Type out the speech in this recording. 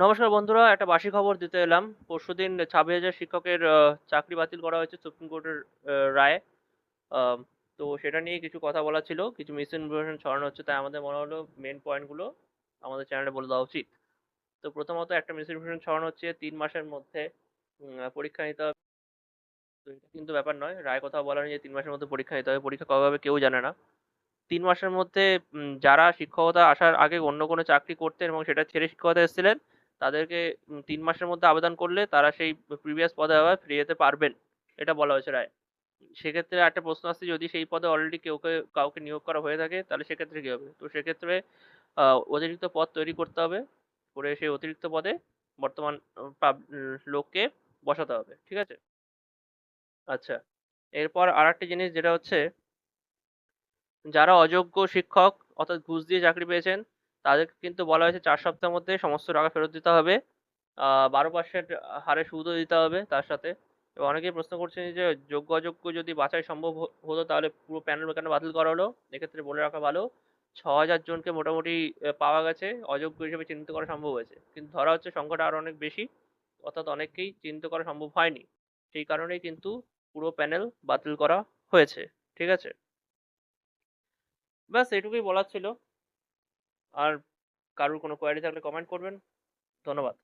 নমস্কার বন্ধুরা, একটা বাসি খবর দিতে এলাম। পরশুদিন 26,000 শিক্ষকের চাকরি বাতিল করা হয়েছে সুপ্রিম কোর্টের রায়ে। আম তো সেটা নিয়ে কিছু কথা বলার ছিল। কিছু মিস ইনফরমেশন ছড়ানো হচ্ছে, তাই আমাদের মনে হলো মেইন পয়েন্টগুলো আমাদের চ্যানেলে বলে দেওয়া উচিত। তো প্রথমত একটা মিস ইনফরমেশন ছড়ানো হচ্ছে ৩ মাসের মধ্যে পরীক্ষা নিতে হবে। তো এটা কিন্তু ব্যাপার নয়। রায়ে কোথাও বলা নেই যে ৩ মাসের মধ্যে পরীক্ষা নিতে হবে। পরীক্ষা কবে হবে কেউ জানে না। ৩ মাসের মধ্যে যারা শিক্ষকতা আসার আগে অন্য কোনো চাকরি করতেন এবং সেটা ছেড়ে শিক্ষকতায় এসেছিলেন, তাদেরকে ৩ মাসের মধ্যে আবেদন করলে তারা সেই প্রিভিয়াস পদে আবার ফিরে যেতে পারবেন। এটা বলা হয়েছে রায়ে। সেক্ষেত্রে একটা প্রশ্ন আসছে, যদি সেই পদে অলরেডি কাউকে নিয়োগ করা হয়ে থাকে, তাহলে সেক্ষেত্রে কি হবে? তো সেক্ষেত্রে অতিরিক্ত পদ তৈরি করতে হবে। করে সেই অতিরিক্ত পদে বর্তমান লোককে বসাতে হবে। ঠিক আছে? আচ্ছা। এরপর আরেকটা জিনিস যেটা হচ্ছে, যারা অযোগ্য শিক্ষক অর্থাৎ ঘুষ দিয়ে চাকরি পেয়েছেন, তাদেরকে কিন্তু বলা হয়েছে ৪ সপ্তাহের মধ্যে সমস্ত টাকা ফেরত দিতে হবে। ১২% হারে সুদও দিতে হবে তার সাথে। এবং অনেকেই প্রশ্ন করছেন যে যোগ্য অযোগ্য যদি বাছাই সম্ভব হতো, তাহলে পুরো প্যানেল কেন বাতিল করা হলো? এক্ষেত্রে বলে রাখা ভালো, ৬,০০০ জনকে মোটামুটি পাওয়া গেছে, অযোগ্য হিসেবে চিহ্নিত করা সম্ভব হয়েছে। কিন্তু ধরা হচ্ছে সংখ্যাটা আরো অনেক বেশি, অর্থাৎ অনেককেই চিহ্নিত করা সম্ভব হয়নি। সেই কারণেই কিন্তু পুরো প্যানেল বাতিল করা হয়েছে। ঠিক আছে? ব্যাস এটুকুই বলার ছিল। আর কারোর কোনো কোয়েরি থাকলে কমেন্ট করবেন। ধন্যবাদ।